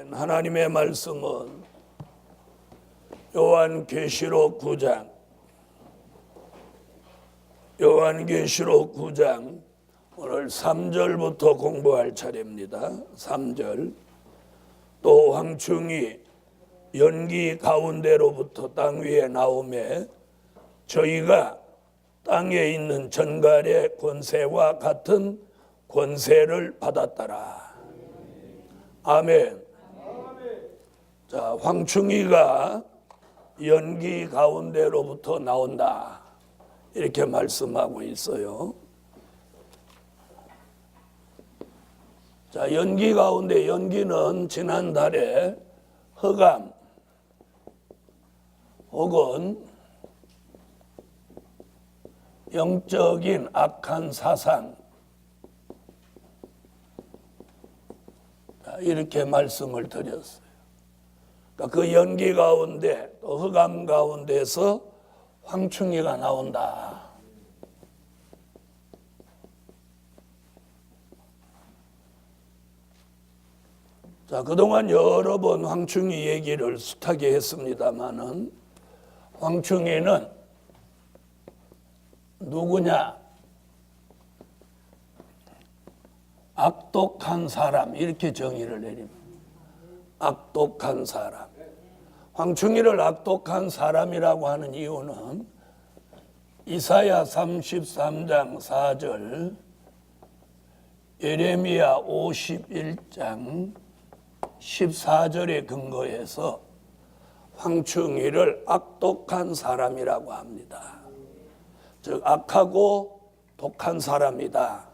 하나님의 말씀은 요한계시록 9장 오늘 3절부터 공부할 차례입니다. 3절. 또 황충이 연기 가운데로부터 땅 위에 나오매 저희가 땅에 있는 전갈의 권세와 같은 권세를 받았더라. 아멘. 자, 황충이가 연기 가운데로부터 나온다, 이렇게 말씀하고 있어요. 자, 연기 가운데, 연기는 지난달에 흑암 혹은 영적인 악한 사상, 이렇게 말씀을 드렸어요. 그러니까 그 연기 가운데 또 흑암 가운데서 황충이가 나온다. 자, 그동안 여러 번 황충이 얘기를 숱하게 했습니다마는 황충이는 누구냐? 악독한 사람, 이렇게 정의를 내립니다. 악독한 사람. 황충이를 악독한 사람이라고 하는 이유는 이사야 33장 4절, 예레미야 51장 14절에 근거해서 황충이를 악독한 사람이라고 합니다. 즉 악하고 독한 사람이다.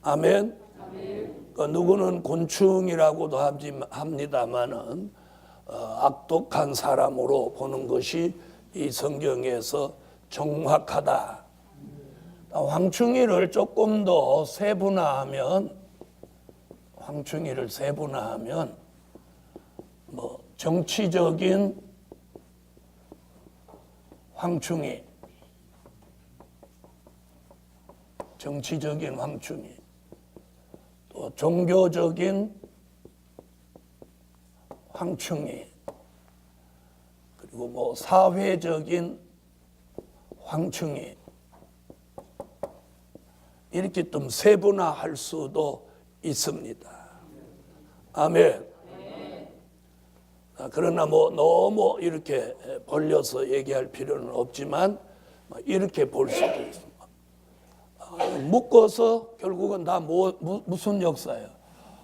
아멘. 누구는 곤충이라고도 합니다만은 악독한 사람으로 보는 것이 이 성경에서 정확하다. 황충이를 조금 더 세분화하면, 정치적인 황충이, 또 종교적인 황충이, 그리고 사회적인 황충이, 이렇게 좀 세분화할 수도 있습니다. 아멘. 그러나 너무 이렇게 벌려서 얘기할 필요는 없지만 이렇게 볼 수도 있습니다. 묶어서 결국은 다 무슨 역사예요?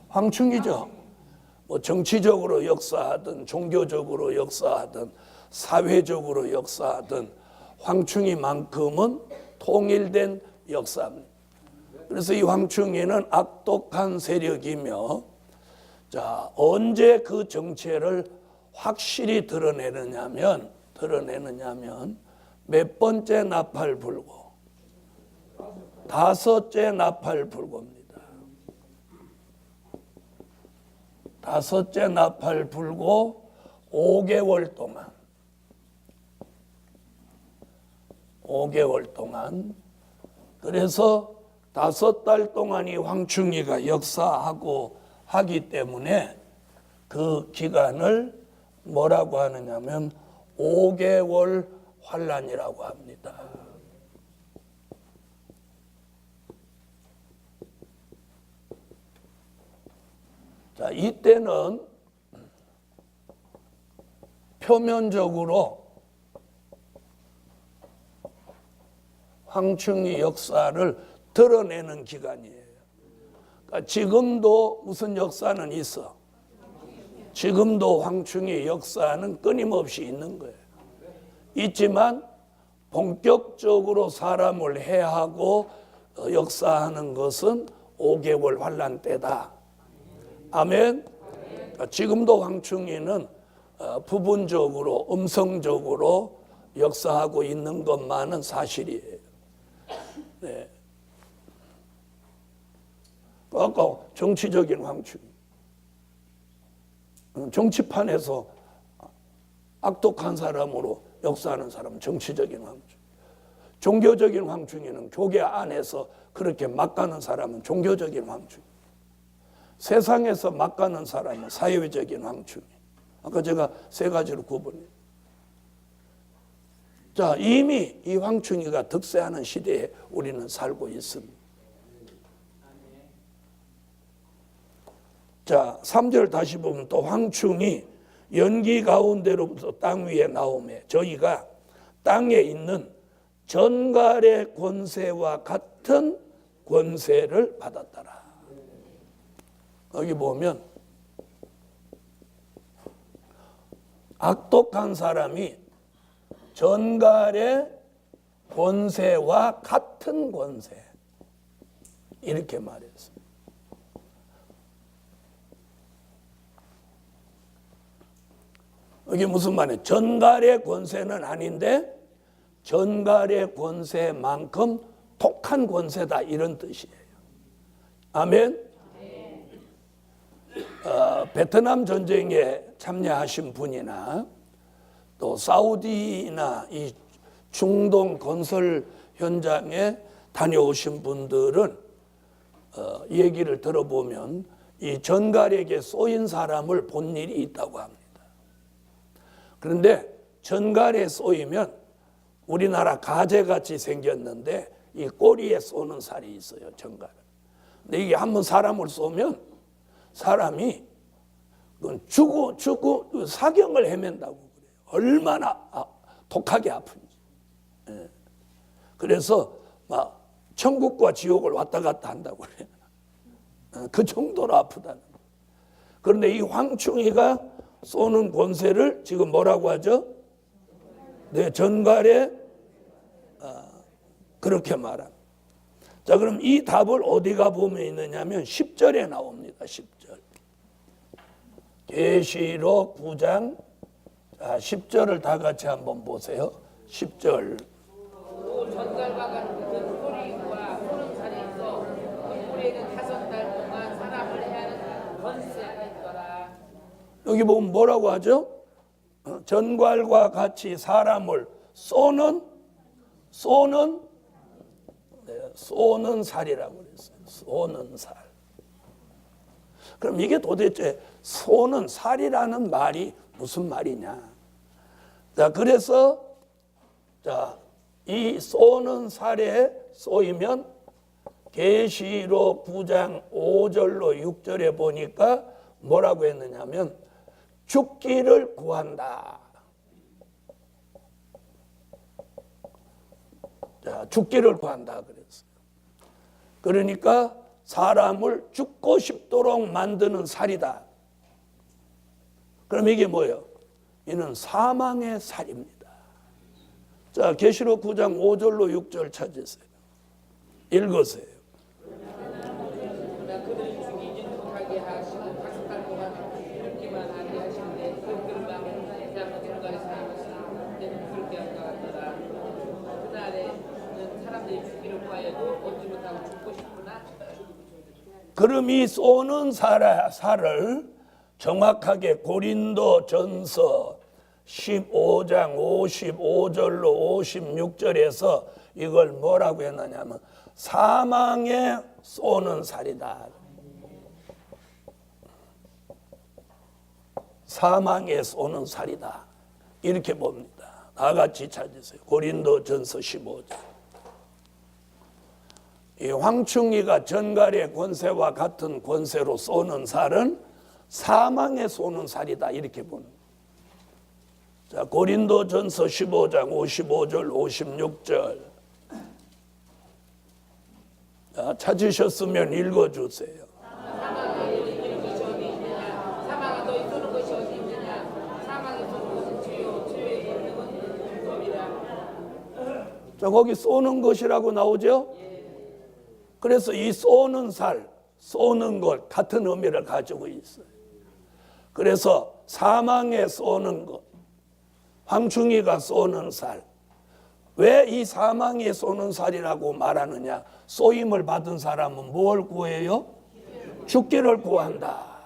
황충이죠. 정치적으로 역사하든 종교적으로 역사하든 사회적으로 역사하든 황충이만큼은 통일된 역사입니다. 그래서 이 황충이는 악독한 세력이며, 자, 언제 그 정체를 확실히 드러내느냐면 몇 번째 나팔 불고, 5째 나팔 불고입니다. 5째 나팔 불고 5개월 동안, 그래서 5달 동안 이 황충이가 역사하고 하기 때문에 그 기간을 뭐라고 하느냐면 5개월 환란이라고 합니다. 자, 이때는 표면적으로 황충이 역사를 드러내는 기간이에요. 그러니까 지금도 무슨 역사는 있어. 지금도 황충이 역사는 끊임없이 있는 거예요. 있지만 본격적으로 사람을 해하고 역사하는 것은 5개월 환란 때다. 아멘. 그러니까 지금도 황충이는 부분적으로, 음성적으로 역사하고 있는 것만은 사실이에요. 네. 아까 정치적인 황충이, 정치판에서 악독한 사람으로 역사하는 사람은 정치적인 황충. 종교적인 황충이는 교계 안에서 그렇게 막 가는 사람은 종교적인 황충. 세상에서 막 가는 사람은 사회적인 황충이. 아까 제가 세 가지로 구분해요. 자, 이미 이 황충이가 득세하는 시대에 우리는 살고 있습니다. 자, 3절 다시 보면 또 황충이 연기 가운데로부터 땅 위에 나오매 저희가 땅에 있는 전갈의 권세와 같은 권세를 받았더라. 여기 보면 악독한 사람이 전갈의 권세와 같은 권세 이렇게 말했어요. 이게 무슨 말이에요? 전갈의 권세는 아닌데 전갈의 권세만큼 독한 권세다 이런 뜻이에요. 아멘. 베트남 전쟁에 참여하신 분이나 또 사우디나 이 중동 건설 현장에 다녀오신 분들은 얘기를 들어보면 이 전갈에게 쏘인 사람을 본 일이 있다고 합니다. 그런데 전갈에 쏘이면 우리나라 가재같이 생겼는데 이 꼬리에 쏘는 살이 있어요. 전갈은. 근데 이게 한번 사람을 쏘면 사람이 죽고 사경을 헤맨다고 그래요. 얼마나 독하게 아픈지. 그래서 막 천국과 지옥을 왔다 갔다 한다고 그래요. 그 정도로 아프다는 거예요. 그런데 이 황충이가 쏘는 권세를 지금 뭐라고 하죠? 네, 전갈에 그렇게 말합니다. 자, 그럼 이 답을 어디가 보면 있느냐면 10절에 나옵니다. 10절. 계시록 9장 10절을 다 같이 한번 보세요. 10절. 또 전갈과 같은 꼬리와 푸른 살이 있어 그 꼬리에는 5달 동안 사람을 해야 하는 권세가 있더라. 여기 보면 뭐라고 하죠? 전갈과 같이 사람을 쏘는 살이라고 그랬어요. 쏘는 살. 그럼 이게 도대체 쏘는 살이라는 말이 무슨 말이냐? 자, 그래서 이 쏘는 살에 쏘이면 계시록 9장 5절로 6절에 보니까 뭐라고 했느냐면 죽기를 구한다. 자, 죽기를 구한다 그랬어요. 그러니까 사람을 죽고 싶도록 만드는 살이다. 그럼 이게 뭐예요? 이는 사망의 살입니다. 자, 계시록 9장 5절로 6절 찾으세요. 읽으세요. 그들이 죽이지 못하게 하시고 5달 동안 죽기만 하게 하시는데 그 마음은 그냥 전갈에 사용하시는 때는 그렇게 할 것 같더라. 그날에는 사람들이 죽기를 구하여도 얻지 못하고 죽고 싶구나. 그럼 이 쏘는 살을 정확하게 고린도 전서 15장 55절로 56절에서 이걸 뭐라고 했느냐면 사망에 쏘는 살이다. 사망에 쏘는 살이다. 이렇게 봅니다. 다 같이 찾으세요. 고린도 전서 15장. 이 황충이가 전갈의 권세와 같은 권세로 쏘는 살은 사망에 쏘는 살이다. 이렇게 보는 거예요. 자, 고린도 전서 15장 55절 56절. 자, 찾으셨으면 읽어주세요. 사망에 이르는 것이 어디 있느냐? 사망아 너희 쏘는 것이 어디 있느냐? 사망에 쏘는 것은 죄요, 죄에 이르는 것은 율법이라. 자, 거기 쏘는 것이라고 나오죠? 그래서 이 쏘는 살, 쏘는 것 같은 의미를 가지고 있어요. 그래서 사망에 쏘는 것, 황충이가 쏘는 살. 왜 이 사망에 쏘는 살이라고 말하느냐? 쏘임을 받은 사람은 뭘 구해요? 죽기를 구한다.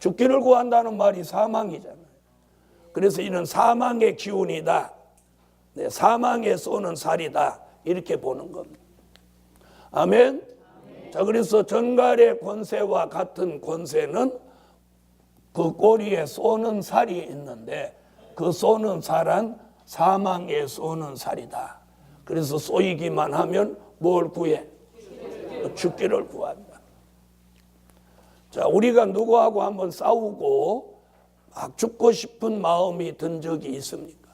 죽기를 구한다는 말이 사망이잖아요. 그래서 이는 사망의 기운이다. 네, 사망에 쏘는 살이다. 이렇게 보는 겁니다. 아멘. 자, 그래서 전갈의 권세와 같은 권세는 그 꼬리에 쏘는 살이 있는데 그 쏘는 살은 사망에 쏘는 살이다. 그래서 쏘이기만 하면 뭘 구해? 죽기를 구한다. 자, 우리가 누구하고 한번 싸우고 막 죽고 싶은 마음이 든 적이 있습니까?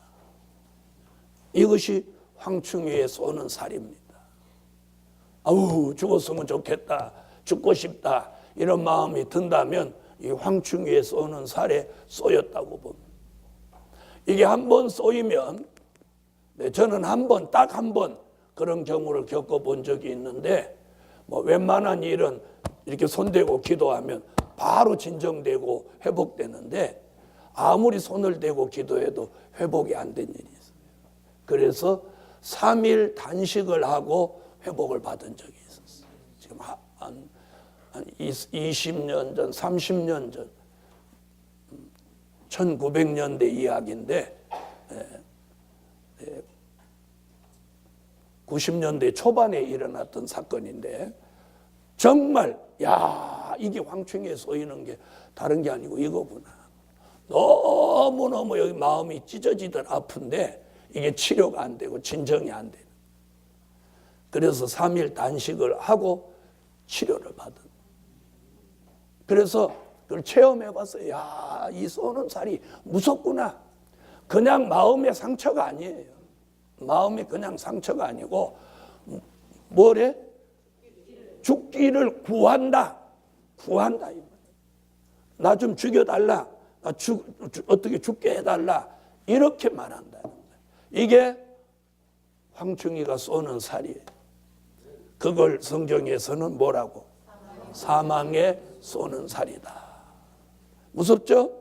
이것이 황충이에 쏘는 살입니다. 아우, 죽었으면 좋겠다, 죽고 싶다, 이런 마음이 든다면 이 황충이에 쏘는 살에 쏘였다고 봅니다. 이게 한 번 쏘이면, 저는 딱 한 번 그런 경우를 겪어본 적이 있는데, 뭐 웬만한 일은 이렇게 손대고 기도하면 바로 진정되고 회복되는데, 아무리 손을 대고 기도해도 회복이 안 된 일이 있어요. 그래서 3일 단식을 하고 회복을 받은 적이 있었어요. 지금 한 20년 전, 30년 전, 1900년대 이야기인데 90년대 초반에 일어났던 사건인데 정말 이게 황충이에 쏘이는 게 다른 게 아니고 이거구나. 너무너무 여기 마음이 찢어지듯 아픈데 이게 치료가 안 되고 진정이 안 되는. 그래서 3일 단식을 하고 치료를 받은. 그래서 그걸 체험해 봤어요. 이 쏘는 살이 무섭구나. 그냥 마음의 상처가 아니에요. 마음이 그냥 상처가 아니고 뭐래? 죽기를 구한다. 구한다. 나 좀 죽여달라. 나 어떻게 죽게 해달라. 이렇게 말한다. 이게 황충이가 쏘는 살이에요. 그걸 성경에서는 뭐라고? 사망에 쏘는 살이다. 무섭죠?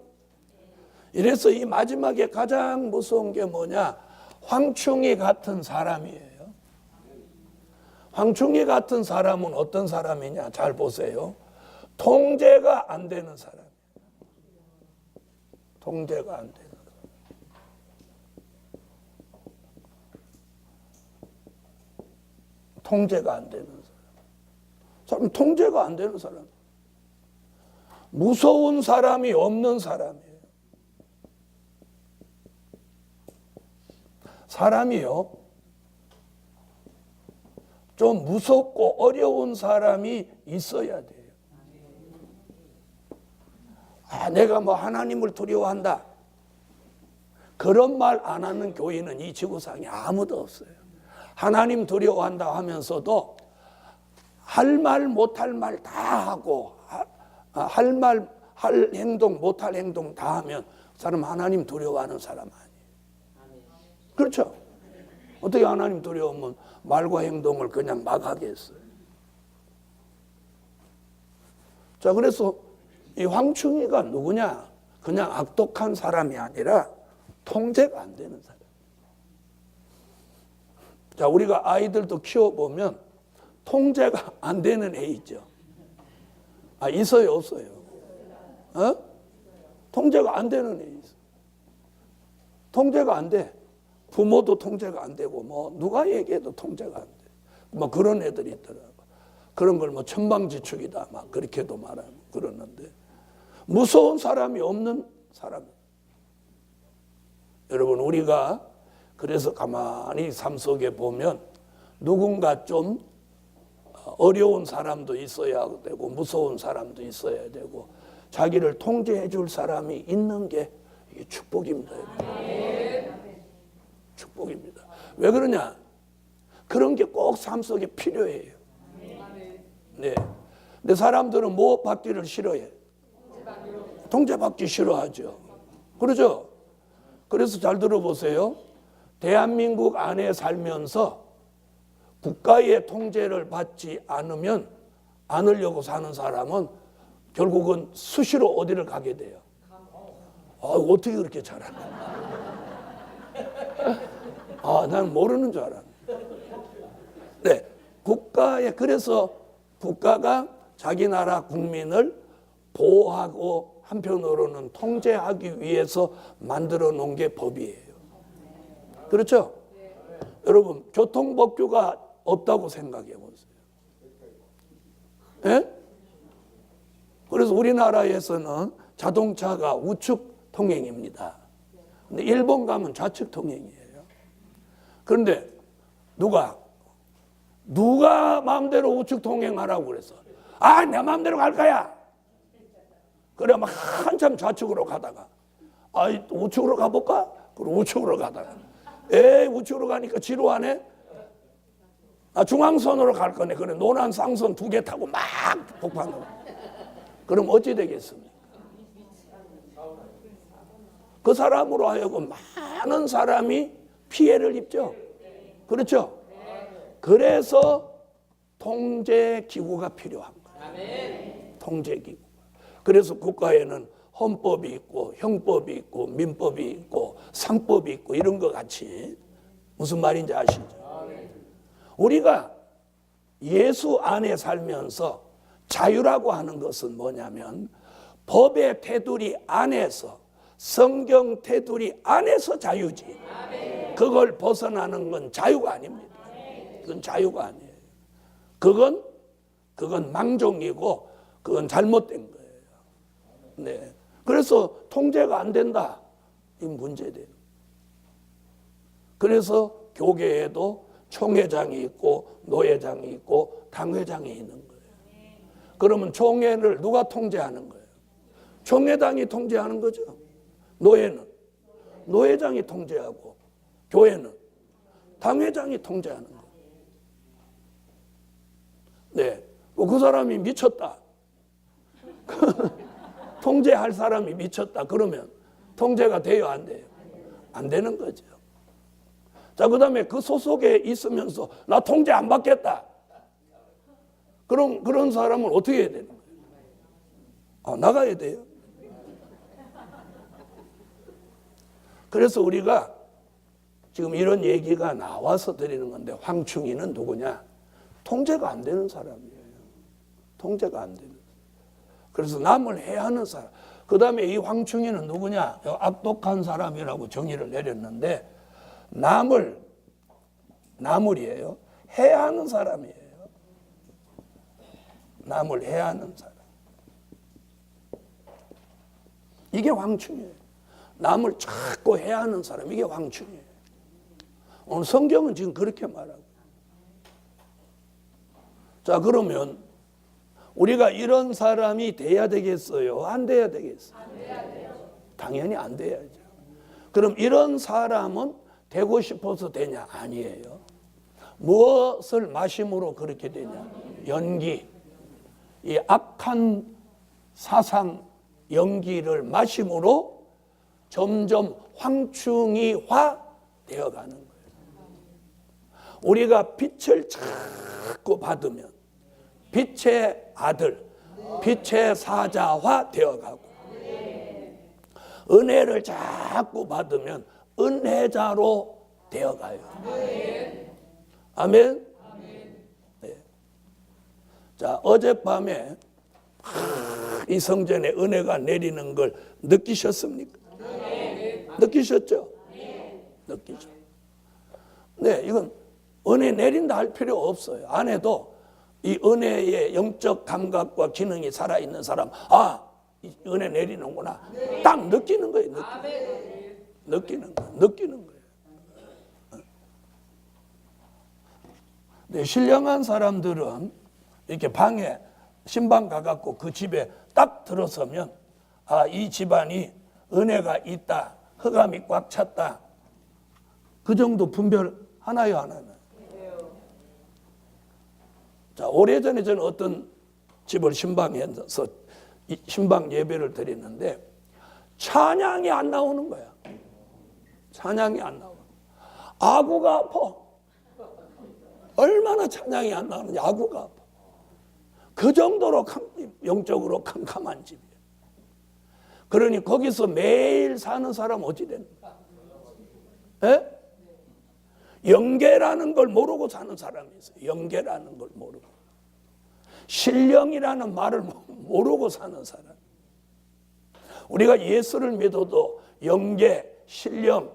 이래서 이 마지막에 가장 무서운 게 뭐냐? 황충이 같은 사람이에요. 황충이 같은 사람은 어떤 사람이냐? 잘 보세요. 통제가 안 되는 사람이에요. 통제가 안 되는 사람. 통제가 안 되는 사람. 통제가 안 되는 사람. 무서운 사람이 없는 사람이에요. 사람이요, 좀 무섭고 어려운 사람이 있어야 돼요. 내가 뭐 하나님을 두려워한다. 그런 말 안 하는 교인은 이 지구상에 아무도 없어요. 하나님 두려워한다 하면서도 할 말 못할 말 다 하고 할 말, 할 행동, 못할 행동 다 하면 그 사람 하나님 두려워하는 사람 아니에요. 그렇죠? 어떻게 하나님 두려우면 말과 행동을 그냥 막 하겠어요? 자, 그래서 이 황충이가 누구냐? 그냥 악독한 사람이 아니라 통제가 안 되는 사람. 자, 우리가 아이들도 키워보면 통제가 안 되는 애 있죠. 있어요, 없어요? 통제가 안 되는 애 있어. 통제가 안 돼. 부모도 통제가 안 되고, 뭐, 누가 얘기해도 통제가 안 돼. 뭐, 그런 애들이 있더라고. 그런 걸 뭐, 천방지축이다. 막, 그렇게도 말하고 그러는데. 무서운 사람이 없는 사람. 여러분, 우리가 그래서 가만히 삶 속에 보면 누군가 좀 어려운 사람도 있어야 되고, 무서운 사람도 있어야 되고, 자기를 통제해 줄 사람이 있는 게 이게 축복입니다. 축복입니다. 왜 그러냐? 그런 게 꼭 삶 속에 필요해요. 네. 근데 사람들은 뭐 받기를 싫어해? 통제받기 싫어하죠. 그러죠? 그래서 잘 들어보세요. 대한민국 안에 살면서 국가의 통제를 받지 않으려고 사는 사람은 결국은 수시로 어디를 가게 돼요? 어떻게 그렇게 잘하나? 난 모르는 줄 알았네. 네, 그래서 국가가 자기 나라 국민을 보호하고 한편으로는 통제하기 위해서 만들어 놓은 게 법이에요. 그렇죠? 여러분, 교통법규가 없다고 생각해 보세요. 예? 그래서 우리나라에서는 자동차가 우측 통행입니다. 근데 일본 가면 좌측 통행이에요. 그런데 누가 마음대로 우측 통행하라고 그랬어. 아, 내 마음대로 갈 거야. 그래 막 한참 좌측으로 가다가 우측으로 가볼까? 그럼 우측으로 가다가 우측으로 가니까 지루하네. 중앙선으로 갈 거네. 그래 노란 쌍선 2개 타고 막 복판으로. 그럼 어찌 되겠습니까? 그 사람으로 하여금 많은 사람이 피해를 입죠. 그렇죠? 그래서 통제기구가 필요한 거예요. 통제기구. 그래서 국가에는 헌법이 있고 형법이 있고 민법이 있고 상법이 있고 이런 것 같이 무슨 말인지 아시죠? 우리가 예수 안에 살면서 자유라고 하는 것은 뭐냐면 법의 테두리 안에서 성경 테두리 안에서 자유지. 그걸 벗어나는 건 자유가 아닙니다. 그건 자유가 아니에요. 그건 망종이고 그건 잘못된 거예요. 네. 그래서 통제가 안 된다. 이 문제돼요. 그래서 교계에도 총회장이 있고 노회장이 있고 당회장이 있는 거예요. 그러면 총회를 누가 통제하는 거예요? 총회당이 통제하는 거죠. 노회는 노회장이 통제하고 교회는 당회장이 통제하는 거예요. 네. 그 사람이 미쳤다. 통제할 사람이 미쳤다. 그러면 통제가 돼요, 안 돼요? 안 되는 거죠. 자, 그 다음에 그 소속에 있으면서 나 통제 안 받겠다. 그런 사람은 어떻게 해야 되는 거예요? 나가야 돼요. 그래서 우리가 지금 이런 얘기가 나와서 드리는 건데 황충이는 누구냐? 통제가 안 되는 사람이에요. 통제가 안 되는. 그래서 남을 해하는 사람. 그 다음에 이 황충이는 누구냐? 악독한 사람이라고 정의를 내렸는데 나물이에요. 해하는 사람이에요. 남을 해하는 사람. 이게 황충이에요. 남을 자꾸 해하는 사람. 이게 황충이에요. 오늘 성경은 지금 그렇게 말하고. 자, 그러면 우리가 이런 사람이 돼야 되겠어요? 안 돼야 되겠어요? 안 돼야 돼요. 당연히 안 돼야죠. 그럼 이런 사람은 되고 싶어서 되냐? 아니에요. 무엇을 마심으로 그렇게 되냐? 연기. 이 악한 사상 연기를 마심으로 점점 황충이화 되어가는 거예요. 우리가 빛을 자꾸 받으면 빛의 아들, 빛의 사자화 되어가고 은혜를 자꾸 받으면 은혜자로 되어가요. 아멘. 네. 자, 어젯밤에 이 성전에 은혜가 내리는 걸 느끼셨습니까? 느끼셨죠? 느끼죠. 네, 이건 은혜 내린다 할 필요 없어요. 안에도 이 은혜의 영적 감각과 기능이 살아있는 사람, 이 은혜 내리는구나. 딱 느끼는 거예요. 느끼는 거예요. 네, 신령한 사람들은 이렇게 방에 신방 가갖고 그 집에 딱 들어서면 이 집안이 은혜가 있다. 흑암이 꽉 찼다. 그 정도 분별하나요, 안 하나요? 자, 오래전에 저는 어떤 집을 신방해서 신방 예배를 드리는데 찬양이 안 나오는 거야. 찬양이 안 나와. 아구가 아파. 얼마나 찬양이 안 나오는지 아구가 아파. 그 정도로 영적으로 캄캄한 집이에요. 그러니 거기서 매일 사는 사람 어찌 되는 거야? 영계라는 걸 모르고 사는 사람이 있어요. 영계라는 걸 모르고. 신령이라는 말을 모르고 사는 사람. 우리가 예수를 믿어도 영계, 신령,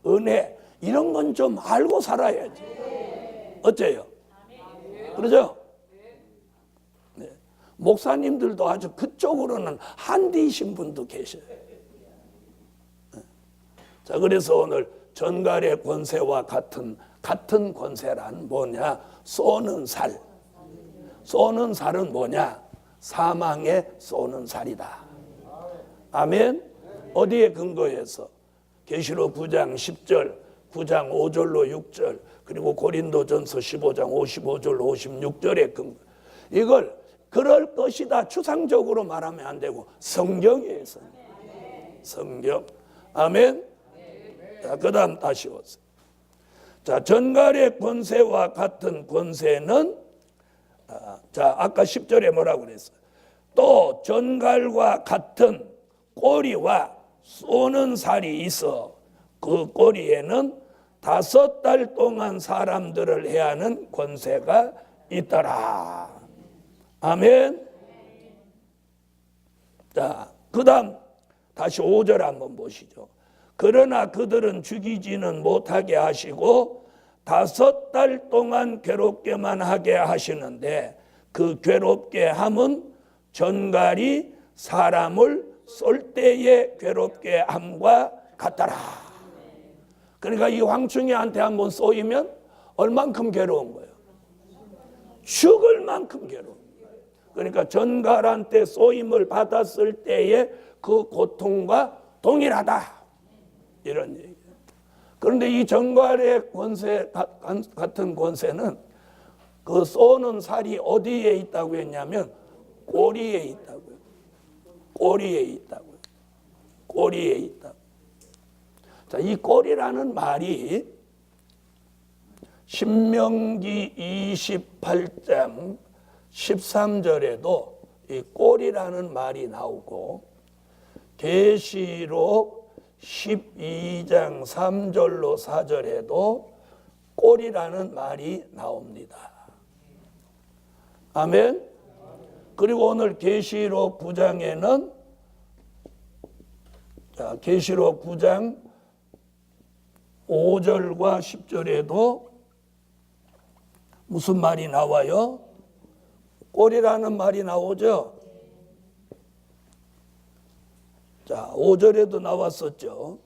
은혜 이런 건 좀 알고 살아야지. 어째요? 그러죠? 네. 목사님들도 아주 그쪽으로는 한디이신 분도 계셔요. 자, 그래서 오늘 전갈의 권세와 같은 권세란 뭐냐? 쏘는 살. 쏘는 살은 뭐냐? 사망에 쏘는 살이다. 아멘. 어디에 근거해서? 계시록 9장 10절, 9장 5절로 6절, 그리고 고린도전서 15장 55절 56절에 근거. 이걸 그럴 것이다 추상적으로 말하면 안 되고 성경에서. 성경. 아멘. 자, 그 다음 다시 오세요. 자, 전갈의 권세와 같은 권세는, 자, 아까 10절에 뭐라고 그랬어요? 또 전갈과 같은 꼬리와 쏘는 살이 있어 그 꼬리에는 5달 동안 사람들을 해하는 권세가 있더라. 아멘. 자, 그 다음 다시 5절 한번 보시죠. 그러나 그들은 죽이지는 못하게 하시고 5달 동안 괴롭게만 하게 하시는데 그 괴롭게 함은 전갈이 사람을 쏠 때에 괴롭게 함과 같더라. 그러니까 이 황충이한테 한번 쏘이면 얼만큼 괴로운 거예요? 죽을 만큼 괴로운 거예요. 그러니까 전갈한테 쏘임을 받았을 때의 그 고통과 동일하다. 이런 얘기예요. 그런데 이 전갈의 권세 같은 권세는 그 쏘는 살이 어디에 있다고 했냐면 꼬리에 있다고요. 꼬리에 있다고요. 꼬리에 있다고. 자, 이 꼬리라는 말이 신명기 28장 13절에도 이 꼬리라는 말이 나오고 계시록 12장 3절로 4절에도 꼬리라는 말이 나옵니다. 아멘. 그리고 오늘 계시록 9장에는 계시록 9장 5절과 10절에도 무슨 말이 나와요? 꼬리라는 말이 나오죠. 자, 5절에도 나왔었죠.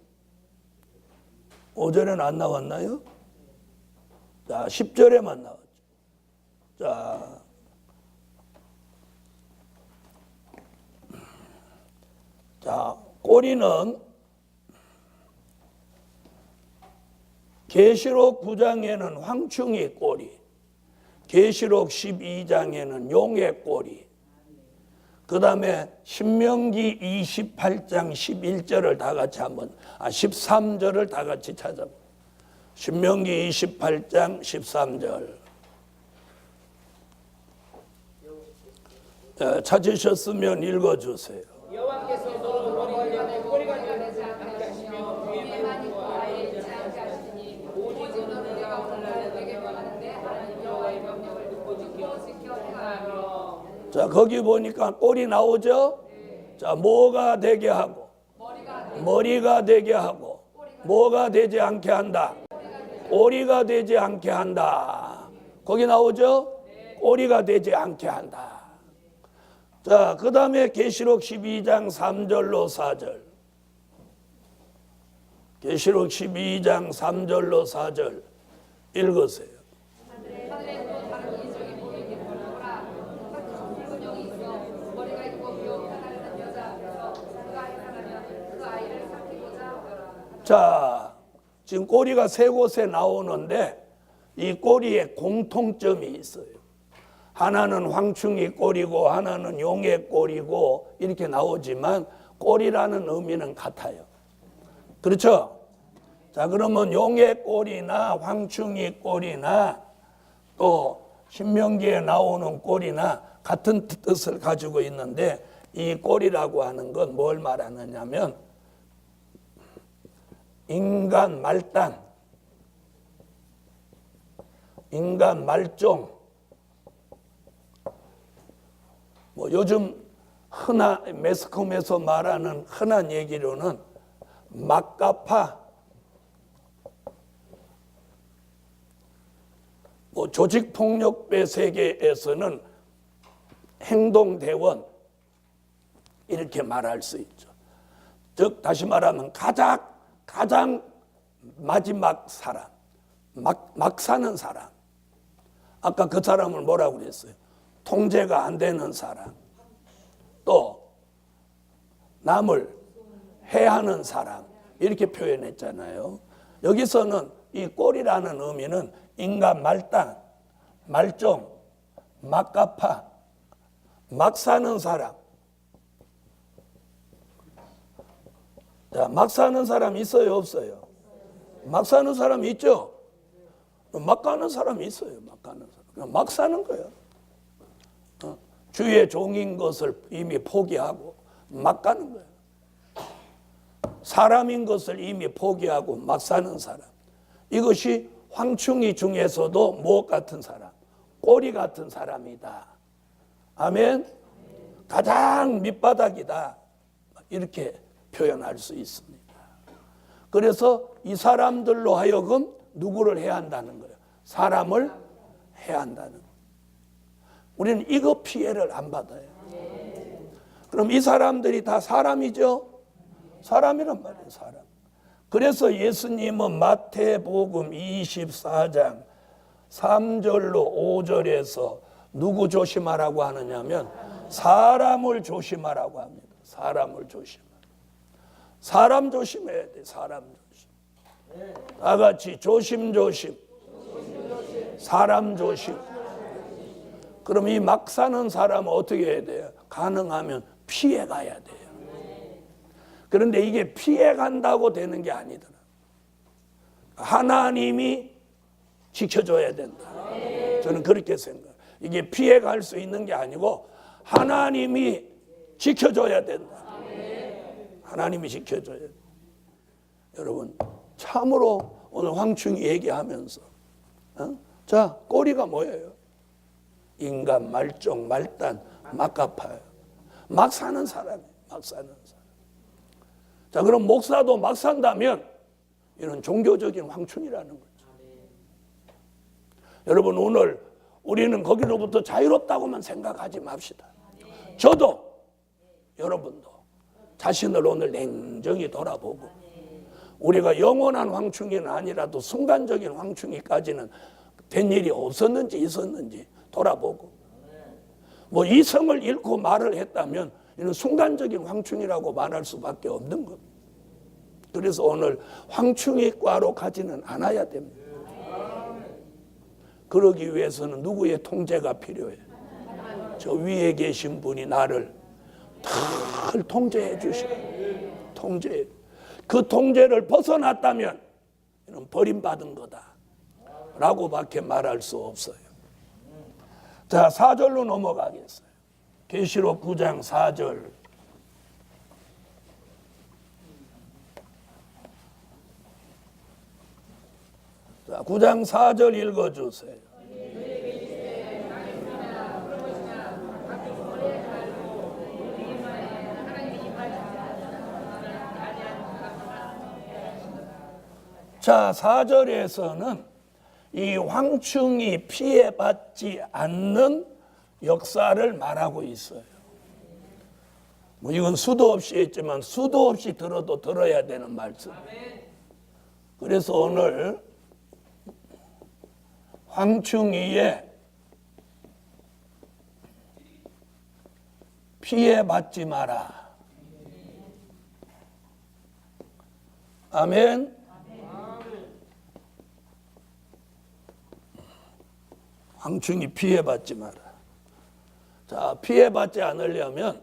5절에는 안 나왔나요? 자, 10절에만 나왔죠. 자, 꼬리는 계시록 9장에는 황충이 꼬리, 계시록 12장에는 용의 꼬리, 그 다음에 신명기 28장 11절을 다 같이 한번 13절을 다 같이 찾아보세요. 신명기 28장 13절 찾으셨으면 읽어주세요. 여호와께서 너로 머리를 연해 꼬리가 되지 않게 하시며 위에만 있고 아예 있지 않게 하시니 오직 너는 내가 오늘날 내게 말하는데 하나님 여호와의 명령을 듣고 지켜 행하며. 자, 거기 보니까 꼬리 나오죠? 자, 뭐가 되게 하고 머리가 되게 하고 뭐가 되지 않게 한다? 꼬리가 되지 않게 한다. 거기 나오죠? 꼬리가 되지 않게 한다. 자, 그 다음에 계시록 12장 3절로 4절. 계시록 12장 3절로 4절 읽으세요. 자, 지금 꼬리가 세 곳에 나오는데 이 꼬리에 공통점이 있어요. 하나는 황충이 꼬리고 하나는 용의 꼬리고 이렇게 나오지만 꼬리라는 의미는 같아요. 그렇죠? 자, 그러면 용의 꼬리나 황충이 꼬리나 또 신명기에 나오는 꼬리나 같은 뜻을 가지고 있는데 이 꼬리라고 하는 건 뭘 말하느냐면 인간 말단, 인간 말종, 뭐 요즘 매스컴에서 말하는 흔한 얘기로는 막가파, 뭐 조직폭력배 세계에서는 행동대원 이렇게 말할 수 있죠. 즉 다시 말하면 가장 마지막 사람, 막 사는 사람. 아까 그 사람을 뭐라고 그랬어요? 통제가 안 되는 사람. 또 남을 해하는 사람 이렇게 표현했잖아요. 여기서는 이 꼴이라는 의미는 인간 말단, 말종, 막가파, 막 사는 사람. 자, 막 사는 사람 있어요, 없어요? 막 사는 사람 있죠? 막 가는 사람이 있어요, 막 가는 사람. 막 사는 거예요. 주의 종인 것을 이미 포기하고 막 가는 거예요. 사람인 것을 이미 포기하고 막 사는 사람. 이것이 황충이 중에서도 무엇 같은 사람? 꼬리 같은 사람이다. 아멘? 가장 밑바닥이다. 이렇게 표현할 수 있습니다. 그래서 이 사람들로 하여금 누구를 해야 한다는 거예요? 사람을 해야 한다는 거예요. 우리는 이거 피해를 안 받아요. 그럼 이 사람들이 다 사람이죠? 사람이란 말이에요, 사람. 그래서 예수님은 마태복음 24장 3절로 5절에서 누구 조심하라고 하느냐면 사람을 조심하라고 합니다. 사람을 조심하라. 사람 조심해야 돼, 사람 조심. 다 같이 조심조심. 사람 조심. 그럼 이 막 사는 사람은 어떻게 해야 돼요? 가능하면 피해 가야 돼요. 그런데 이게 피해 간다고 되는 게 아니더라. 하나님이 지켜줘야 된다. 저는 그렇게 생각해요. 이게 피해 갈 수 있는 게 아니고 하나님이 지켜줘야 된다. 하나님이 지켜줘야 된다. 여러분 참으로 오늘 황충이 얘기하면서 자, 꼬리가 뭐예요? 인간, 말종, 말단, 막가파예요. 막 사는 사람이에요. 막 사는 사람. 자, 그럼 목사도 막 산다면 이런 종교적인 황충이라는 거죠. 여러분 오늘 우리는 거기로부터 자유롭다고만 생각하지 맙시다. 저도 여러분도 자신을 오늘 냉정히 돌아보고 우리가 영원한 황충이는 아니라도 순간적인 황충이까지는 된 일이 없었는지 있었는지 돌아보고 뭐 이성을 잃고 말을 했다면 이는 순간적인 황충이라고 말할 수밖에 없는 겁니다. 그래서 오늘 황충이과로 가지는 않아야 됩니다. 그러기 위해서는 누구의 통제가 필요해요? 저 위에 계신 분이 나를 잘 통제해 주셔요. 통제. 그 통제를 벗어났다면 이는 버림받은 거다 라고 밖에 말할 수 없어요. 자, 4절로 넘어가겠어요. 계시록 9장 4절. 자, 9장 4절 읽어주세요. 자, 4절에서는 이 황충이 피해받지 않는 역사를 말하고 있어요. 뭐 이건 수도 없이 했지만 수도 없이 들어도 들어야 되는 말씀. 그래서 오늘 황충이에 피해받지 마라. 아멘. 황충이 피해받지 마라. 자, 피해받지 않으려면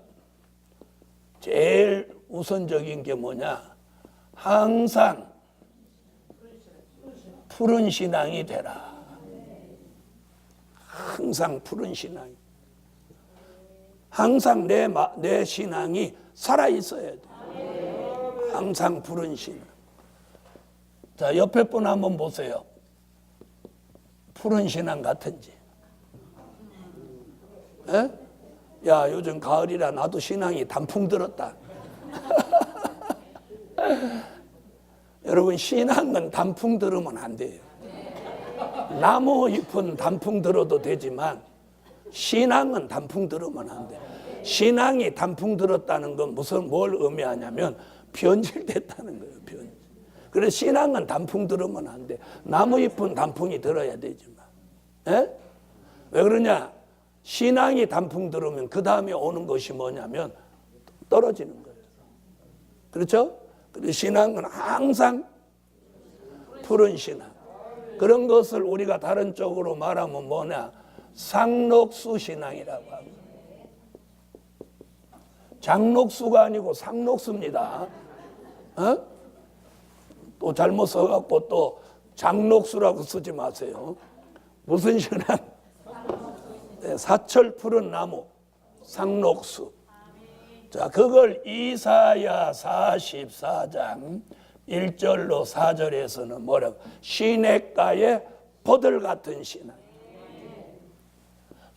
제일 우선적인 게 뭐냐? 항상 푸른 신앙이 되라. 항상 푸른 신앙. 항상 내 신앙이 살아 있어야 돼. 항상 푸른 신앙. 자, 옆에 분 한번 보세요. 푸른 신앙 같은지. 에? 야, 요즘 가을이라 나도 신앙이 단풍 들었다. 여러분, 신앙은 단풍 들으면 안 돼요. 나무 잎은 단풍 들어도 되지만 신앙은 단풍 들으면 안 돼. 신앙이 단풍 들었다는 건 뭘 의미하냐면 변질됐다는 거예요. 변질. 그래서 신앙은 단풍 들으면 안 돼. 나무 잎은 단풍이 들어야 되지만. 예? 왜 그러냐? 신앙이 단풍 들으면 그 다음에 오는 것이 뭐냐면 떨어지는 거예요. 그렇죠? 그래서 신앙은 항상 푸른 신앙. 그런 것을 우리가 다른 쪽으로 말하면 뭐냐? 상록수 신앙이라고 하고. 장록수가 아니고 상록수입니다. 어? 또 잘못 써갖고 또 장록수라고 쓰지 마세요. 무슨 신앙? 네, 사철 푸른 나무, 상록수. 자, 그걸 이사야 44장 1절로 4절에서는 뭐라고? 시냇가의 포들 같은 신앙.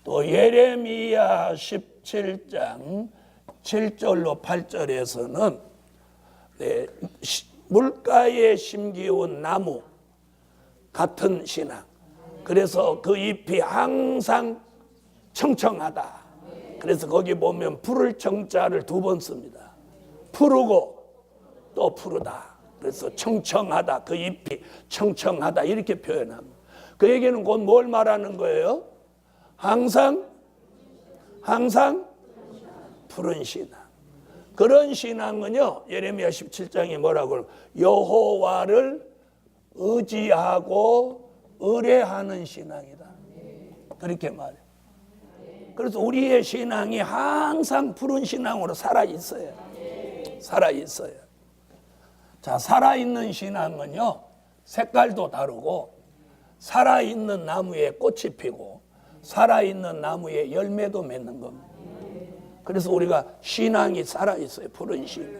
또 예레미야 17장 7절로 8절에서는 네, 물가에 심기운 나무 같은 신앙. 그래서 그 잎이 항상 청청하다. 그래서 거기 보면 푸를 청자를 2번 씁니다. 푸르고 또 푸르다. 그래서 청청하다. 그 잎이 청청하다. 이렇게 표현합니다. 그 얘기는 곧 뭘 말하는 거예요? 항상 푸른 신앙. 그런 신앙은요, 예레미야 17장이 뭐라고 그러면 여호와를 의지하고 의뢰하는 신앙이다. 그렇게 말해요. 그래서 우리의 신앙이 항상 푸른 신앙으로 살아있어요. 살아있어요. 자, 살아있는 신앙은요, 색깔도 다르고, 살아있는 나무에 꽃이 피고, 살아있는 나무에 열매도 맺는 겁니다. 그래서 우리가 신앙이 살아있어요. 푸른 신앙.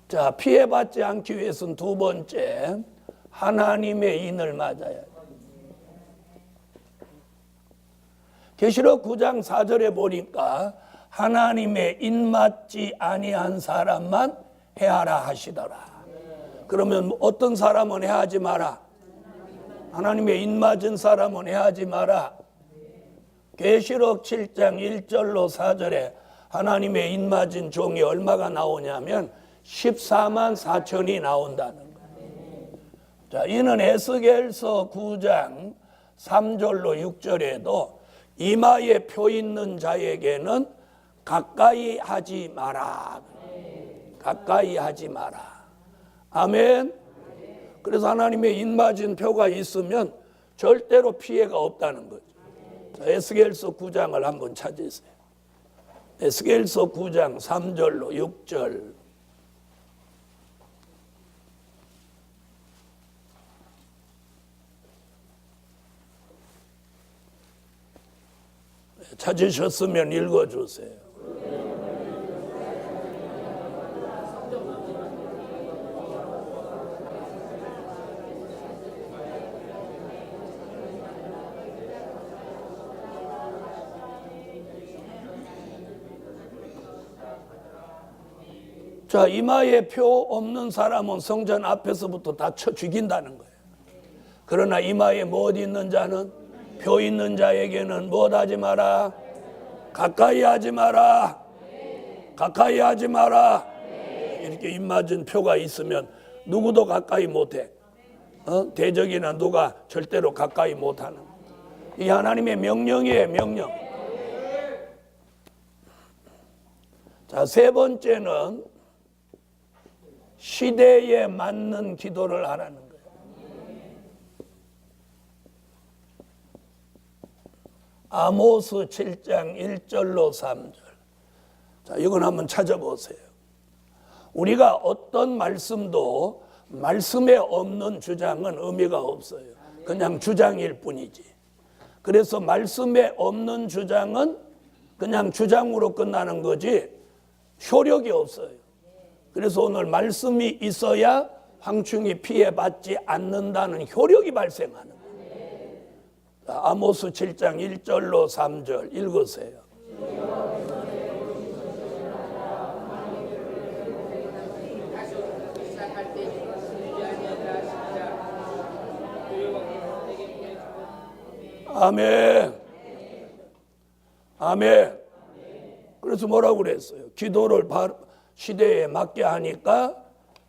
자, 피해받지 않기 위해서는 2번째, 하나님의 인을 맞아야 돼요. 계시록 9장 4절에 보니까 하나님의 인 맞지 아니한 사람만 해하라 하시더라. 그러면 어떤 사람은 해하지 마라? 하나님의 인 맞은 사람은 해하지 마라. 계시록 7장 1절로 4절에 하나님의 인 맞은 종이 얼마가 나오냐면 14만 4천이 나온다는 거예요. 자, 이는 에스겔서 9장 3절로 6절에도 이마에 표 있는 자에게는 가까이 하지 마라. 가까이 하지 마라. 아멘. 그래서 하나님의 인 맞은 표가 있으면 절대로 피해가 없다는 거죠. 자, 에스겔서 9장을 한번 찾으세요. 에스겔서 9장 3절로 6절. 찾으셨으면 읽어주세요. 자, 이마에 표 없는 사람은 성전 앞에서부터 다 쳐 죽인다는 거예요. 그러나 이마에 못 있는 자는, 표 있는 자에게는 못 하지 마라. 가까이 하지 마라. 가까이 하지 마라. 이렇게 입 맞은 표가 있으면 누구도 가까이 못해. 대적이나 누가 절대로 가까이 못하는. 이 하나님의 명령이에요. 명령. 자, 3번째는 시대에 맞는 기도를 하라는 거예요. 아모스 7장 1절로 3절. 자, 이건 한번 찾아보세요. 우리가 어떤 말씀도 말씀에 없는 주장은 의미가 없어요. 그냥 주장일 뿐이지. 그래서 말씀에 없는 주장은 그냥 주장으로 끝나는 거지 효력이 없어요. 그래서 오늘 말씀이 있어야 황충이 피해받지 않는다는 효력이 발생하는 거예요. 아모스 7장 1절로 3절 읽으세요. 아멘. 아멘. 그래서 뭐라고 그랬어요? 기도를 시대에 맞게 하니까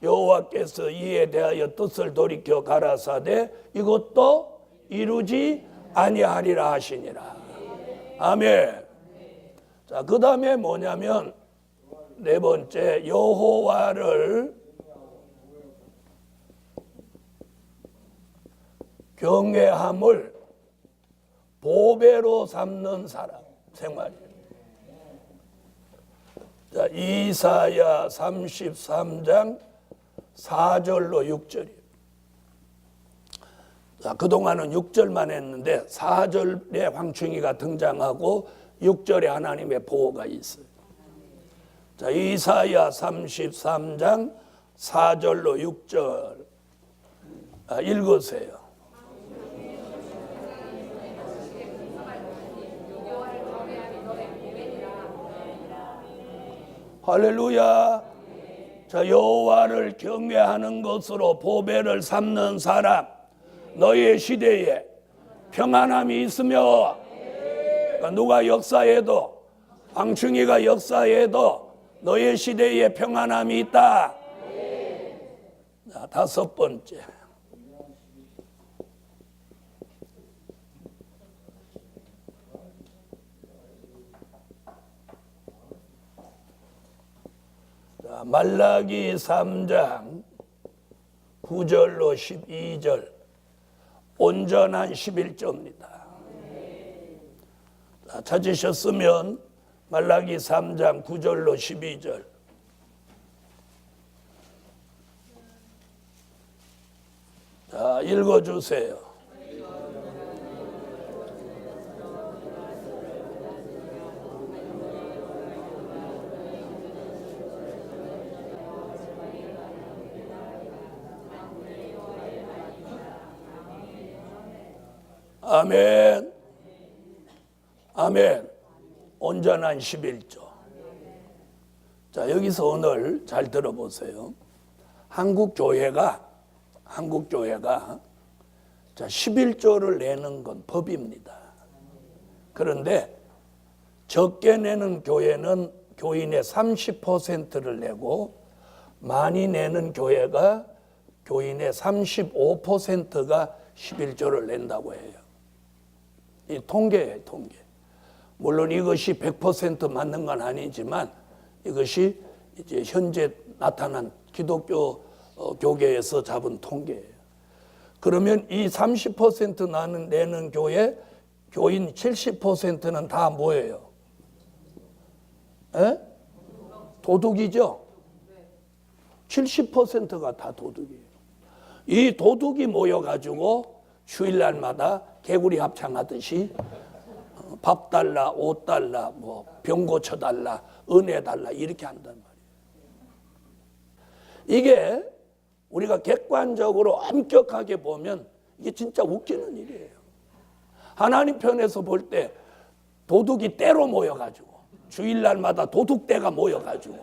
여호와께서 이에 대하여 뜻을 돌이켜 가라사대 이것도 이루지 아니하리라 하시니라. 아멘. 자, 그 다음에 뭐냐면 네 번째, 여호와를 경외함을 보배로 삼는 사람 생활이에요. 자, 이사야 33장 4절로 6절이에요. 자, 그동안은 6절만 했는데 4절에 황충이가 등장하고 6절에 하나님의 보호가 있어요. 자, 이사야 33장 4절로 6절 읽으세요. 할렐루야. 자, 여호와를 경외하는 것으로 보배를 삼는 사람, 너의 시대에 평안함이 있으며, 그러니까 누가 역사해도, 황충이가 역사해도 너의 시대에 평안함이 있다. 자, 다섯 번째, 말라기 3장 9절로 12절 온전한 11조입니다. 찾으셨으면 말라기 3장 9절로 12절 자, 읽어주세요. 아멘. 아멘. 온전한 11조. 자, 여기서 오늘 잘 들어보세요. 한국 교회가 자, 11조를 내는 건 법입니다. 그런데 적게 내는 교회는 교인의 30%를 내고 많이 내는 교회가 교인의 35%가 11조를 낸다고 해요. 이 통계예요, 통계. 물론 이것이 100% 맞는 건 아니지만 이것이 이제 현재 나타난 기독교 교계에서 잡은 통계예요. 그러면 이 30% 내는 교회 교인 70%는 다 뭐예요? 에? 도둑이죠? 70%가 다 도둑이에요. 이 도둑이 모여가지고 주일날마다 개구리 합창하듯이 밥 달라, 옷 달라, 뭐 병 고쳐 달라, 은혜 달라 이렇게 한단 말이에요. 이게 우리가 객관적으로 엄격하게 보면 이게 진짜 웃기는 일이에요. 하나님 편에서 볼 때 도둑이 떼로 모여가지고 주일날마다 도둑떼가 모여가지고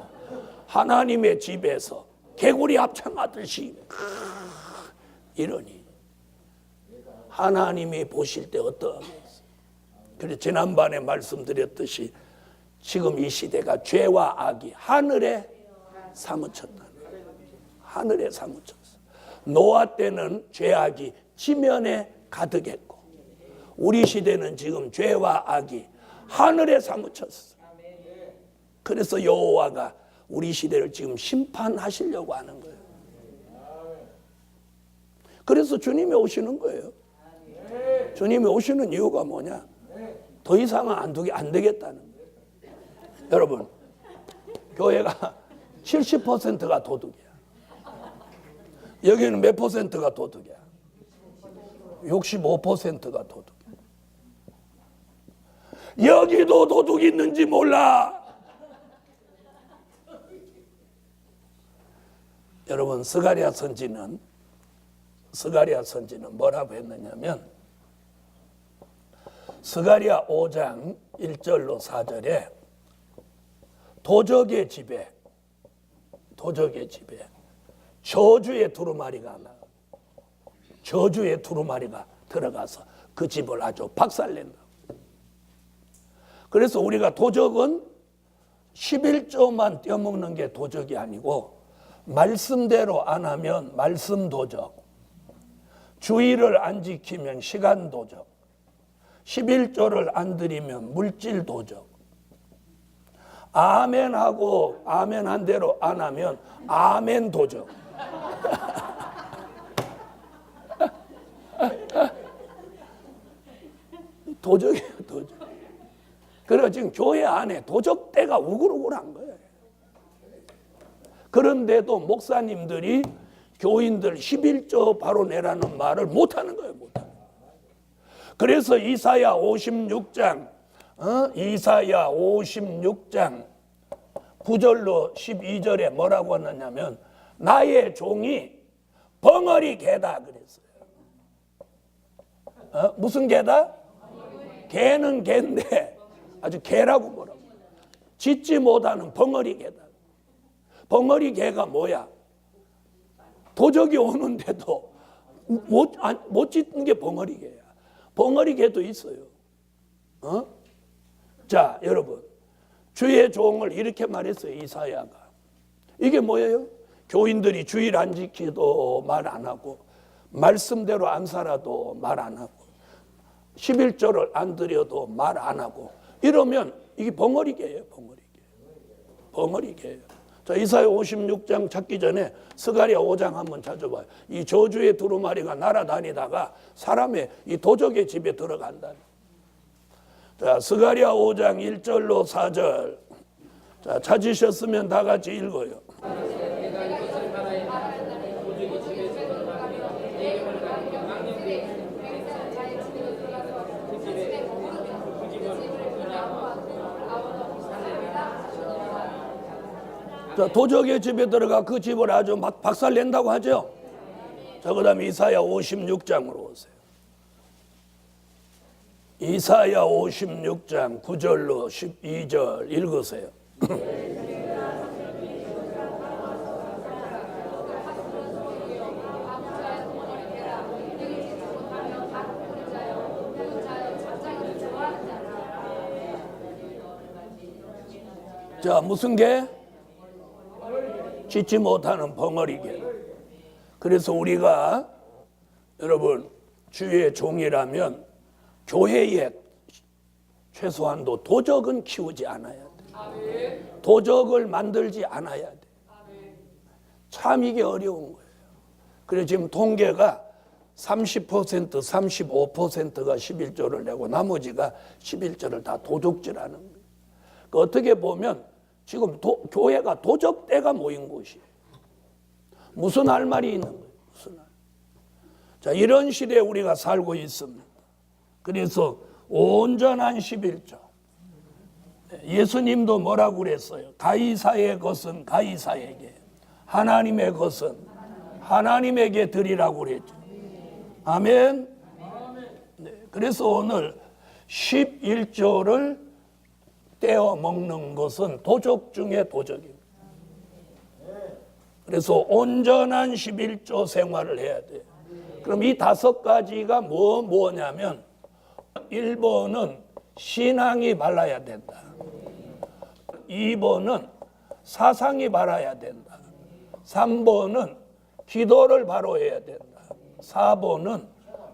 하나님의 집에서 개구리 합창하듯이 이러니 하나님이 보실 때 어떠하겠어요? 그래서 지난번에 말씀드렸듯이 지금 이 시대가 죄와 악이 하늘에 사무쳤다. 하늘에 사무쳤어. 노아 때는 죄악이 지면에 가득했고 우리 시대는 지금 죄와 악이 하늘에 사무쳤어. 그래서 여호와가 우리 시대를 지금 심판하시려고 하는 거예요. 그래서 주님이 오시는 거예요. 주님이 오시는 이유가 뭐냐? 더 이상은 안 되겠다는 거예요. 여러분, 교회가 70%가 도둑이야. 여기는 몇 %가 도둑이야? 65%가 도둑이야. 여기도 도둑이 있는지 몰라. 여러분, 스가랴 선지는 뭐라고 했느냐면 스가랴 5장 1절로 4절에 도적의 집에 저주의 두루마리가 들어가서 그 집을 아주 박살낸다. 그래서 우리가 도적은 11조만 떼어먹는 게 도적이 아니고 말씀대로 안 하면 말씀 도적, 주의를 안 지키면 시간 도적, 11조를 안 드리면 물질 도적, 아멘하고 아멘한 대로 안 하면 아멘 도적. 도적이에요, 도적. 그래서 지금 교회 안에 도적대가 우글우글한 거예요. 그런데도 목사님들이 교인들 11조 바로 내라는 말을 못하는 거예요, 못하는 거예요. 그래서 이사야 56장, 이사야 56장 9절로 12절에 뭐라고 하느냐면 나의 종이 벙어리 개다 그랬어요. 무슨 개다? 개는 개인데 아주 개라고 뭐라고. 짖지 못하는 벙어리 개다. 벙어리 개가 뭐야? 도적이 오는데도 못 짖는 게 벙어리 개야. 벙어리 개도 있어요. 자, 여러분. 주의 종을 이렇게 말했어요, 이사야가. 이게 뭐예요? 교인들이 주일 안 지키도 말 안 하고, 말씀대로 안 살아도 말 안 하고, 11조를 안 드려도 말 안 하고, 이러면 이게 벙어리개예요, 벙어리개. 벙어리개예요. 자, 이사야 56장 찾기 전에 스가랴 5장 한번 찾아봐요. 이 저주의 두루마리가 날아다니다가 사람의 이 도적의 집에 들어간다. 자, 스가랴 5장 1절로 4절. 자, 찾으셨으면 다 같이 읽어요. 자, 도적의 집에 들어가 그 집을 아주 막 박살낸다고 하죠. 자, 그 다음에 이사야 56장으로 오세요. 이사야 56장 9절로 12절 읽으세요. 자, 무슨 개? 짖지 못하는 벙어리개. 그래서 우리가 여러분 주의 종이라면 교회에 최소한도 도적은 키우지 않아야 돼. 도적을 만들지 않아야 돼. 참 이게 어려운 거예요. 그래서 지금 통계가 30%, 35%가 11조를 내고 나머지가 11조를 다 도적질하는 거예요. 그 어떻게 보면 지금 교회가 도적대가 모인 곳이에요. 무슨 할 말이 있는 거예요. 무슨 할. 자, 이런 시대에 우리가 살고 있습니다. 그래서 온전한 11조. 예수님도 뭐라고 그랬어요? 가이사의 것은 가이사에게, 하나님의 것은 하나님에게 드리라고 그랬죠. 아멘. 네, 그래서 오늘 11조를 떼어 먹는 것은 도적 중에 도적입니다. 그래서 온전한 11조 생활을 해야 돼요. 그럼 이 5가지가 뭐냐면 1번은 신앙이 말라야 된다. 2번은 사상이 바라야 된다. 3번은 기도를 바로 해야 된다. 4번은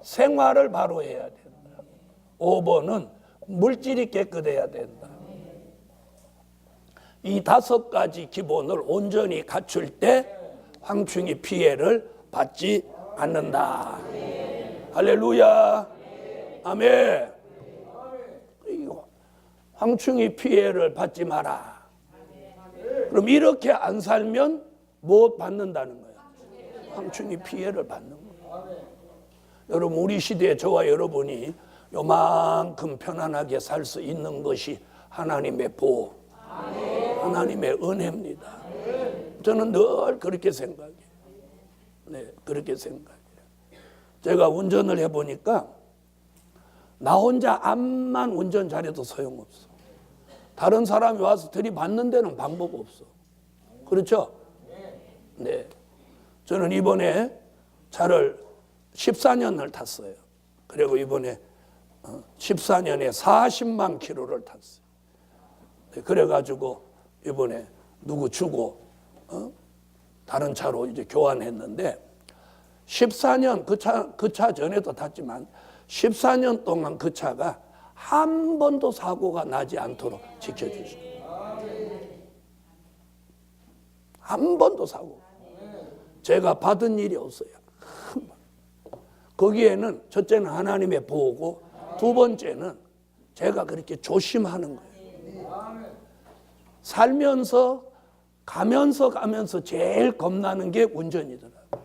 생활을 바로 해야 된다. 5번은 물질이 깨끗해야 된다. 이 5가지 기본을 온전히 갖출 때 황충이 피해를 받지 않는다. 할렐루야. 아멘. 황충이 피해를 받지 마라. 그럼 이렇게 안 살면 못 받는다는 거예요. 황충이 피해를 받는 거예요. 여러분 우리 시대에 저와 여러분이 요만큼 편안하게 살 수 있는 것이 하나님의 보호, 하나님의 은혜입니다. 저는 늘 그렇게 생각해요. 네, 그렇게 생각해요. 제가 운전을 해보니까 나 혼자 암만 운전 잘해도 소용없어. 다른 사람이 와서 들이받는 데는 방법 없어. 그렇죠? 네. 저는 이번에 차를 14년을 탔어요. 그리고 이번에 14년에 40만 킬로를 탔어요. 그래가지고 이번에 누구 주고 다른 차로 이제 교환했는데 14년 그 차 전에도 탔지만 14년 동안 그 차가 한 번도 사고가 나지 않도록 지켜주셨어요. 한 번도 사고. 제가 받은 일이 없어요. 거기에는 첫째는 하나님의 보호고 두 번째는 제가 그렇게 조심하는 거예요. 살면서 가면서 제일 겁나는 게 운전이더라고요.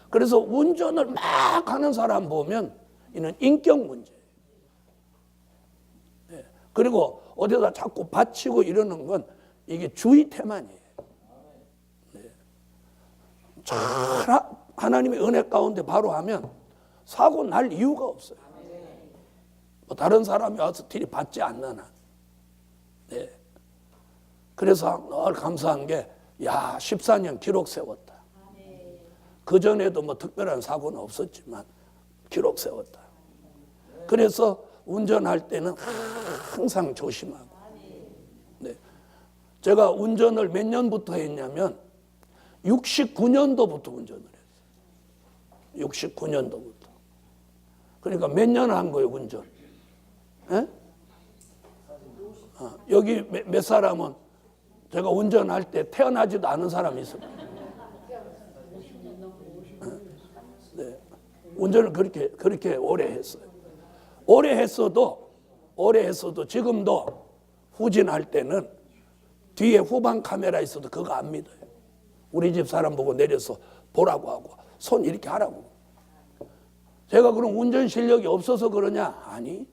그래서 운전을 막 하는 사람 보면 이는 인격 문제예요. 그리고 어디다 자꾸 받치고 이러는 건 이게 주의 태만이에요. 잘 하나님의 은혜 가운데 바로 하면 사고 날 이유가 없어요. 뭐 다른 사람이 와서 들이받지 않는 한. 네. 그래서 늘 감사한 게, 14년 기록 세웠다. 그 전에도 뭐 특별한 사고는 없었지만 기록 세웠다. 그래서 운전할 때는 항상 조심하고. 네. 제가 운전을 몇 년부터 했냐면 69년도부터 운전을 했어요. 69년도부터. 그러니까 몇 년 한 거예요, 운전. 여기 몇 사람은 제가 운전할 때 태어나지도 않은 사람이 있어요. 네. 운전을 그렇게 오래 했어요. 오래 했어도 지금도 후진할 때는 뒤에 후방 카메라 있어도 그거 안 믿어요. 우리 집 사람 보고 내려서 보라고 하고 손 이렇게 하라고. 제가 그럼 운전 실력이 없어서 그러냐? 아니.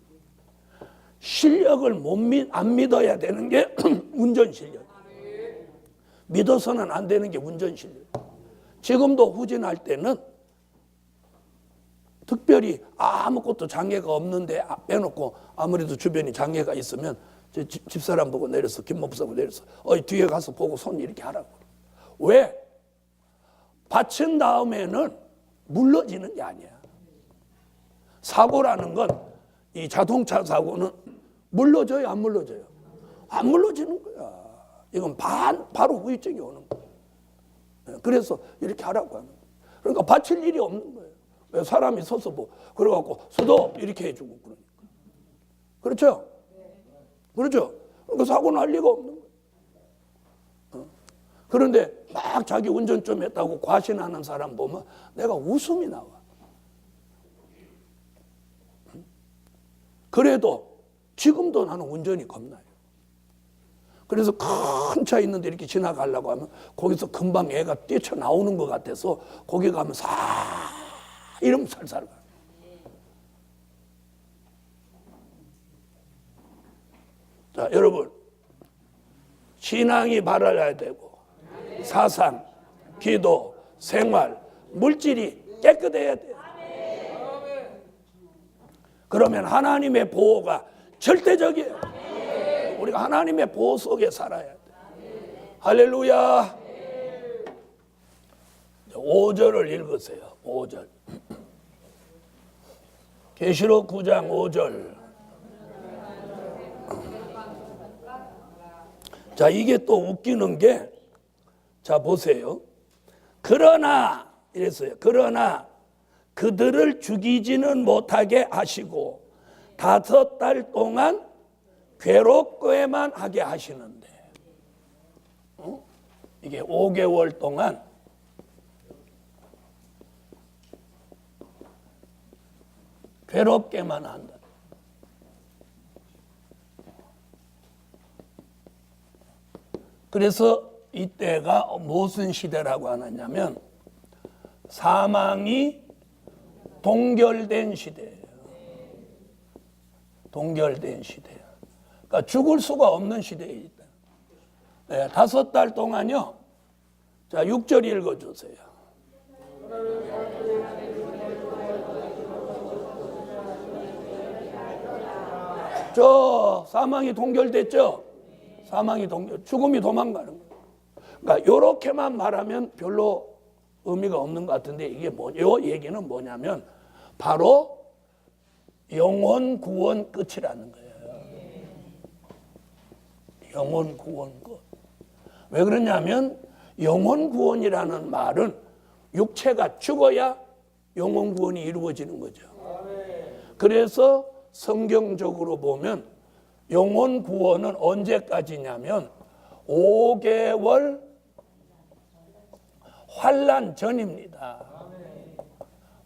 실력을 안 믿어야 되는 게 운전 실력. 믿어서는 안 되는 게 운전 실력. 지금도 후진할 때는 특별히 아무것도 장애가 없는데 빼놓고 아무래도 주변에 장애가 있으면 집사람 보고 내려서 김 목사 보고 내려서 뒤에 가서 보고 손 이렇게 하라고. 왜? 받친 다음에는 물러지는 게 아니야. 사고라는 건 이 자동차 사고는 물러져요, 안 물러져요? 안 물러지는 거야. 이건 바로 후유증이 오는 거야. 그래서 이렇게 하라고 하는 거야. 그러니까 받칠 일이 없는 거예요. 왜 사람이 서서 뭐 그래갖고 수도 이렇게 해주고 그러니까. 그렇죠? 그렇죠? 그러니까 사고 날 리가 없는 거예요. 그런데 막 자기 운전 좀 했다고 과신하는 사람 보면 내가 웃음이 나와. 그래도 지금도 나는 운전이 겁나요. 그래서 큰 차 있는데 이렇게 지나가려고 하면 거기서 금방 애가 뛰쳐나오는 것 같아서 거기 가면 이러면 살살 가요. 자, 여러분, 신앙이 바라야 되고 사상, 기도, 생활, 물질이 깨끗해야 돼요. 그러면 하나님의 보호가 절대적이에요. 우리가 하나님의 보호 속에 살아야 돼. 할렐루야. 5절을 읽으세요. 5절. 계시록 9장 5절. 자, 이게 또 웃기는 게, 자, 보세요. 그러나, 이랬어요. 그러나 그들을 죽이지는 못하게 하시고 5달 동안 괴롭게만 하게 하시는데, 이게 5개월 동안 괴롭게만 한다. 그래서 이때가 무슨 시대라고 하느냐면 사망이 동결된 시대예요. 동결된 시대예요. 그러니까 죽을 수가 없는 시대에 있다. 네, 5달 동안요. 자, 6절 읽어주세요. 저 사망이 동결됐죠? 죽음이 도망가는 거예요. 그러니까 이렇게만 말하면 별로 의미가 없는 것 같은데 이게 요 얘기는 뭐냐면 바로 영혼 구원 끝이라는 거예요. 영혼 구원권. 왜 그러냐면 영혼 구원이라는 말은 육체가 죽어야 영혼 구원이 이루어지는 거죠. 그래서 성경적으로 보면 영혼 구원은 언제까지냐면 5개월 환난 전입니다.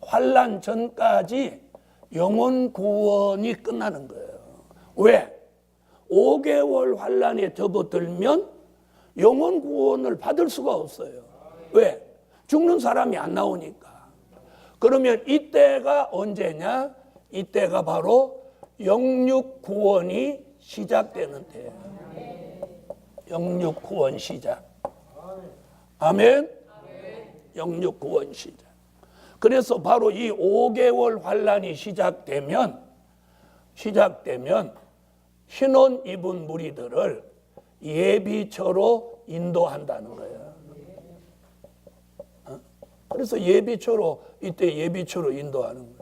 환난 전까지 영혼 구원이 끝나는 거예요. 왜? 5개월 환난에 접어들면 영혼 구원을 받을 수가 없어요. 왜? 죽는 사람이 안 나오니까. 그러면 이때가 언제냐? 이때가 바로 영육 구원이 시작되는 때예요. 영육 구원 시작. 아멘. 영육 구원 시작. 그래서 바로 이 5개월 환난이 시작되면 신혼 입은 무리들을 예비처로 인도한다는 거예요. 그래서 예비처로 이때 예비처로 인도하는 거예요.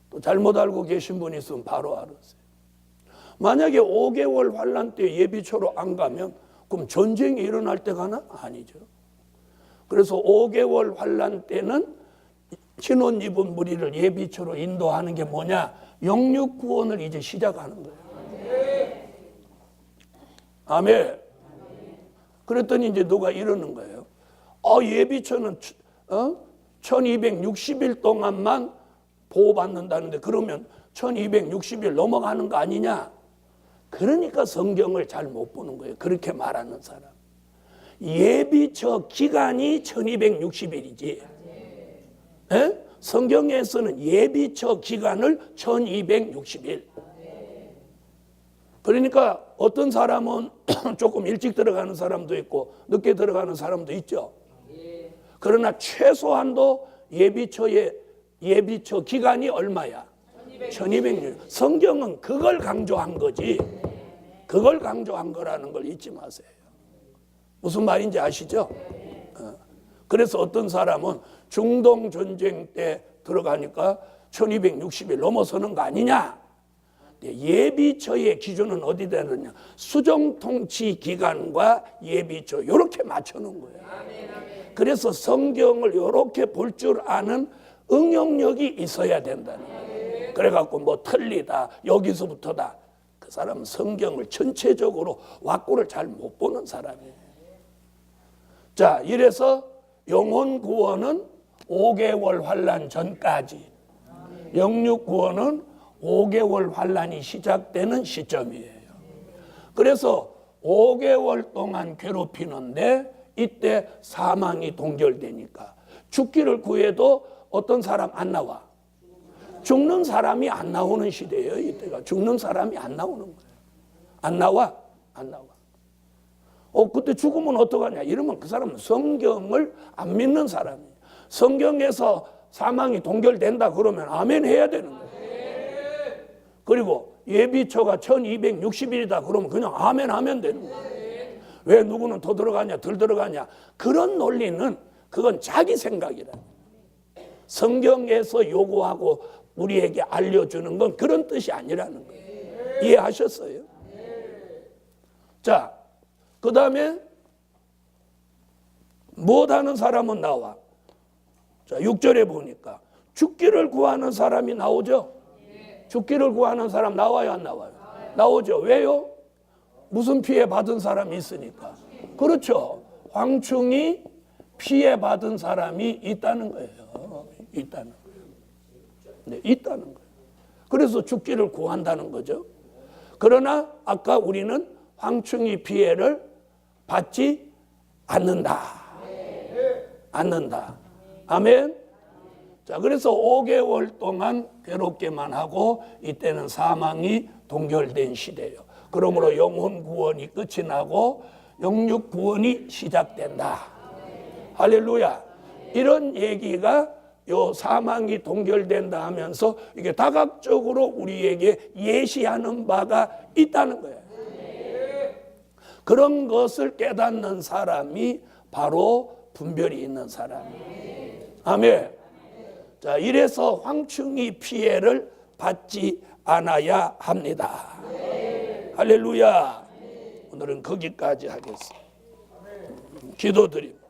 또 잘못 알고 계신 분이 있으면 바로 알았어요. 만약에 5개월 환난 때 예비처로 안 가면 그럼 전쟁이 일어날 때 가나? 아니죠. 그래서 5개월 환난 때는 신혼 입은 무리를 예비처로 인도하는 게 뭐냐? 영육 구원을 이제 시작하는 거예요. 아멘. 그랬더니 이제 누가 이러는 거예요. 예비처는 1260일 동안만 보호받는다는데 그러면 1260일 넘어가는 거 아니냐? 그러니까 성경을 잘 못 보는 거예요. 그렇게 말하는 사람. 예비처 기간이 1260일이지. 네? 성경에서는 예비처 기간을 1260일. 그러니까 어떤 사람은 조금 일찍 들어가는 사람도 있고 늦게 들어가는 사람도 있죠. 그러나 최소한도 예비처 기간이 얼마야? 1260일. 성경은 그걸 강조한 거지. 그걸 강조한 거라는 걸 잊지 마세요. 무슨 말인지 아시죠? 그래서 어떤 사람은 중동 전쟁 때 들어가니까 1260일 넘어서는 거 아니냐? 예비처의 기준은 어디 되느냐? 수정통치 기간과 예비처 이렇게 맞춰놓은 거예요. 그래서 성경을 이렇게 볼 줄 아는 응용력이 있어야 된다는 거예요. 그래갖고 뭐 틀리다 여기서부터다. 그 사람은 성경을 전체적으로 왁구를 잘 못 보는 사람이에요. 자, 이래서 영혼 구원은 5개월 환난 전까지, 영육 구원은 5개월 환난이 시작되는 시점이에요. 그래서 5개월 동안 괴롭히는데 이때 사망이 동결되니까 죽기를 구해도 어떤 사람 안 나와. 죽는 사람이 안 나오는 시대예요. 이때가 죽는 사람이 안 나오는 거예요. 안 나와. 그때 죽으면 어떡하냐 이러면 그 사람은 성경을 안 믿는 사람이에요. 성경에서 사망이 동결된다 그러면 아멘 해야 되는 거예요. 그리고 예비처가 1260일이다 그러면 그냥 아멘 하면 되는 거예요. 왜 누구는 더 들어가냐 덜 들어가냐 그런 논리는 그건 자기 생각이라. 성경에서 요구하고 우리에게 알려주는 건 그런 뜻이 아니라는 거예요. 이해하셨어요? 자, 그 다음에 무엇하는 사람은 나와. 자, 6절에 보니까 죽기를 구하는 사람이 나오죠. 죽기를 구하는 사람 나와요 안 나와요? 나오죠. 왜요? 무슨 피해 받은 사람이 있으니까. 그렇죠. 황충이 피해 받은 사람이 있다는 거예요. 있다는 거예요. 그래서 죽기를 구한다는 거죠. 그러나 아까 우리는 황충이 피해를 받지 않는다. 아멘. 자, 그래서 5개월 동안 괴롭게만 하고 이때는 사망이 동결된 시대예요. 그러므로 영혼 구원이 끝이 나고 영육 구원이 시작된다. 할렐루야. 이런 얘기가 요 사망이 동결된다 하면서 이게 다각적으로 우리에게 예시하는 바가 있다는 거예요. 그런 것을 깨닫는 사람이 바로 분별이 있는 사람이에요. 아멘. 자, 이래서 황충이 피해를 받지 않아야 합니다. 할렐루야. 오늘은 거기까지 하겠습니다. 기도드립니다.